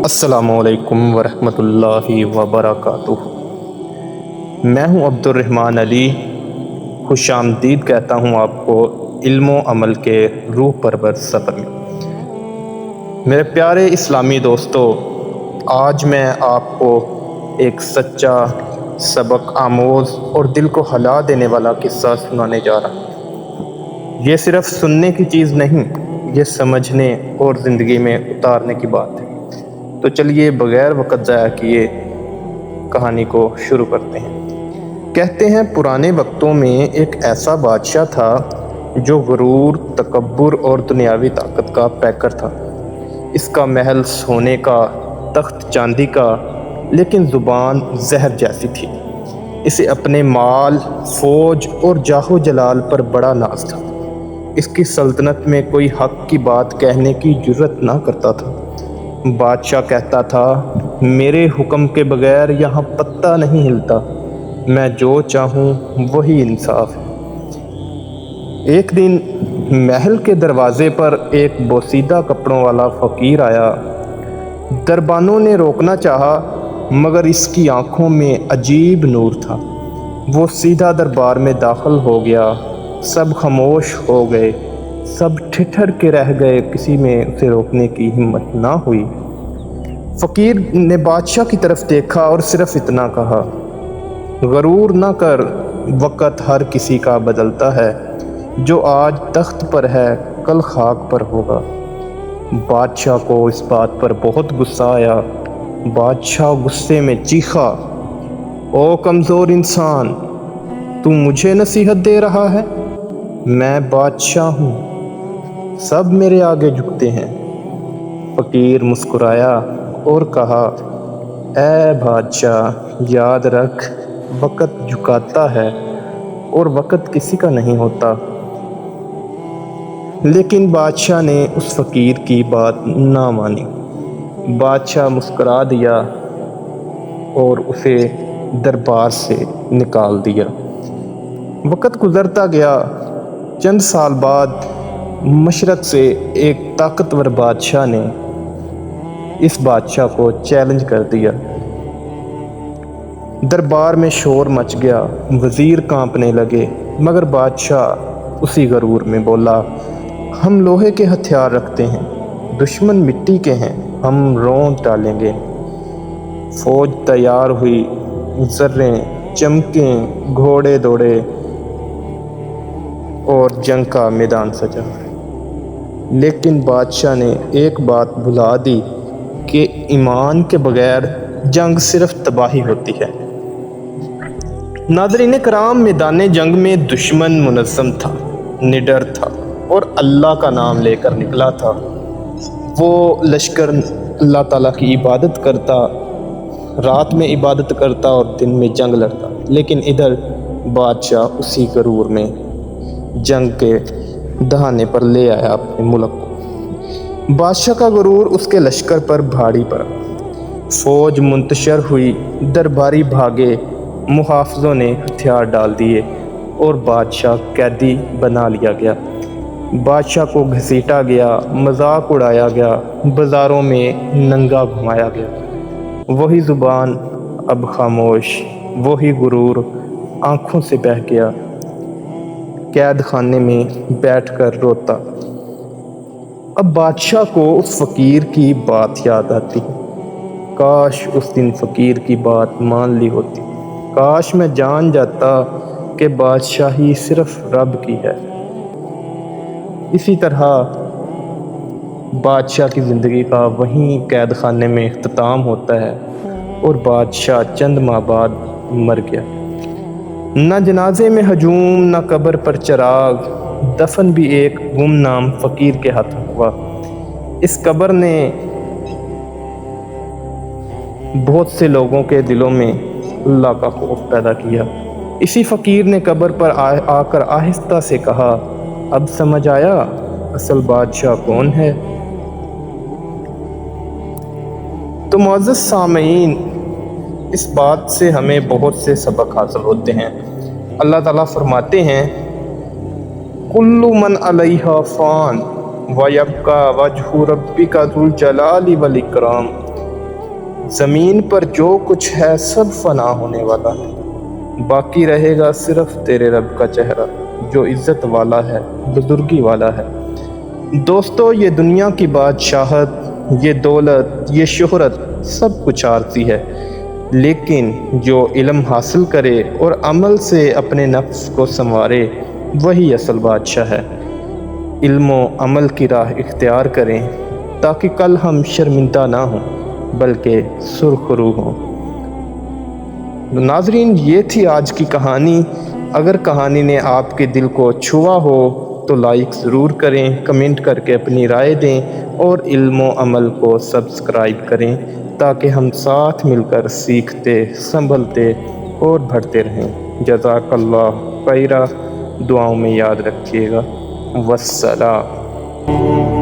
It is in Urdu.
السلام علیکم ورحمۃ اللہ وبرکاتہ۔ میں ہوں عبد الرحمن علی، خوش آمدید کہتا ہوں آپ کو علم و عمل کے روح پرور سفر میں۔ میرے پیارے اسلامی دوستو، آج میں آپ کو ایک سچا، سبق آموز اور دل کو ہلا دینے والا قصہ سنانے جا رہا ہوں۔ یہ صرف سننے کی چیز نہیں، یہ سمجھنے اور زندگی میں اتارنے کی بات ہے۔ تو چلیے بغیر وقت ضائع کیے کہانی کو شروع کرتے ہیں۔ کہتے ہیں پرانے وقتوں میں ایک ایسا بادشاہ تھا جو غرور، تکبر اور دنیاوی طاقت کا پیکر تھا۔ اس کا محل سونے کا، تخت چاندی کا، لیکن زبان زہر جیسی تھی۔ اسے اپنے مال، فوج اور جاہ و جلال پر بڑا ناز تھا۔ اس کی سلطنت میں کوئی حق کی بات کہنے کی جرأت نہ کرتا تھا۔ بادشاہ کہتا تھا، میرے حکم کے بغیر یہاں پتہ نہیں ہلتا، میں جو چاہوں وہی انصاف ہے۔ ایک دن محل کے دروازے پر ایک بوسیدہ کپڑوں والا فقیر آیا۔ دربانوں نے روکنا چاہا، مگر اس کی آنکھوں میں عجیب نور تھا۔ وہ سیدھا دربار میں داخل ہو گیا۔ سب خاموش ہو گئے، سب ٹھٹھر کے رہ گئے، کسی میں اسے روکنے کی ہمت نہ ہوئی۔ فقیر نے بادشاہ کی طرف دیکھا اور صرف اتنا کہا، غرور نہ کر، وقت ہر کسی کا بدلتا ہے، جو آج تخت پر ہے کل خاک پر ہوگا۔ بادشاہ کو اس بات پر بہت غصہ آیا۔ بادشاہ غصے میں چیخا، او کمزور انسان، تو مجھے نصیحت دے رہا ہے؟ میں بادشاہ ہوں، سب میرے آگے جھکتے ہیں۔ فقیر مسکرایا اور کہا، اے بادشاہ، یاد رکھ، وقت جھکاتا ہے اور وقت کسی کا نہیں ہوتا۔ لیکن بادشاہ نے اس فقیر کی بات نہ مانی۔ بادشاہ مسکرا دیا اور اسے دربار سے نکال دیا۔ وقت گزرتا گیا۔ چند سال بعد مشرق سے ایک طاقتور بادشاہ نے اس بادشاہ کو چیلنج کر دیا۔ دربار میں شور مچ گیا، وزیر کانپنے لگے، مگر بادشاہ اسی غرور میں بولا، ہم لوہے کے ہتھیار رکھتے ہیں، دشمن مٹی کے ہیں، ہم رونت ڈالیں گے۔ فوج تیار ہوئی، زریں چمکیں، گھوڑے دوڑے اور جنگ کا میدان سجا۔ لیکن بادشاہ نے ایک بات بھلا دی کہ ایمان کے بغیر جنگ صرف تباہی ہوتی ہے۔ ناظرین کرام، میدان جنگ میں دشمن منظم تھا، نڈر تھا اور اللہ کا نام لے کر نکلا تھا۔ وہ لشکر اللہ تعالیٰ کی عبادت کرتا، رات میں عبادت کرتا اور دن میں جنگ لڑتا، لیکن ادھر بادشاہ اسی غرور میں جنگ کے دہانے پر لے آیا اپنے ملک کو۔ بادشاہ کا غرور اس کے لشکر پر بھاری پڑا۔ فوج منتشر ہوئی، درباری بھاگے، محافظوں نے ہتھیار ڈال دیے اور بادشاہ قیدی بنا لیا گیا۔ بادشاہ کو گھسیٹا گیا، مذاق اڑایا گیا، بازاروں میں ننگا گھمایا گیا۔ وہی زبان اب خاموش، وہی غرور آنکھوں سے بہہ گیا، قید خانے میں بیٹھ کر روتا۔ اب بادشاہ کو اس فقیر کی بات یاد آتی، کاش اس دن فقیر کی بات مان لی ہوتی، کاش میں جان جاتا کہ بادشاہی صرف رب کی ہے۔ اسی طرح بادشاہ کی زندگی کا وہیں قید خانے میں اختتام ہوتا ہے اور بادشاہ چند ماہ بعد مر گیا۔ نہ جنازے میں ہجوم، نہ قبر پر چراغ، دفن بھی ایک گمنام فقیر کے ہاتھ ہوا۔ اس قبر نے بہت سے لوگوں کے دلوں میں اللہ کا خوف پیدا کیا۔ اسی فقیر نے قبر پر آ کر آہستہ سے کہا، اب سمجھ آیا اصل بادشاہ کون ہے؟ تو معزز سامعین، اس بات سے ہمیں بہت سے سبق حاصل ہوتے ہیں۔ اللہ تعالیٰ فرماتے ہیں کل من علیہا فان ویبقا وجہ ربک ذو الجلال والاکرام، زمین پر جو کچھ ہے سب فنا ہونے والا ہے، باقی رہے گا صرف تیرے رب کا چہرہ جو عزت والا ہے، بزرگی والا ہے۔ دوستو، یہ دنیا کی بادشاہت، یہ دولت، یہ شہرت سب کچھ عارضی ہے، لیکن جو علم حاصل کرے اور عمل سے اپنے نفس کو سنوارے وہی اصل بادشاہ ہے۔ علم و عمل کی راہ اختیار کریں تاکہ کل ہم شرمندہ نہ ہوں بلکہ سرخ روح ہوں۔ ناظرین، یہ تھی آج کی کہانی۔ اگر کہانی نے آپ کے دل کو چھوا ہو تو لائک ضرور کریں، کمنٹ کر کے اپنی رائے دیں اور علم و عمل کو سبسکرائب کریں تاکہ ہم ساتھ مل کر سیکھتے، سنبھلتے اور بڑھتے رہیں۔ جزاک اللہ خیرہ، دعاؤں میں یاد رکھیے گا۔ والسلام۔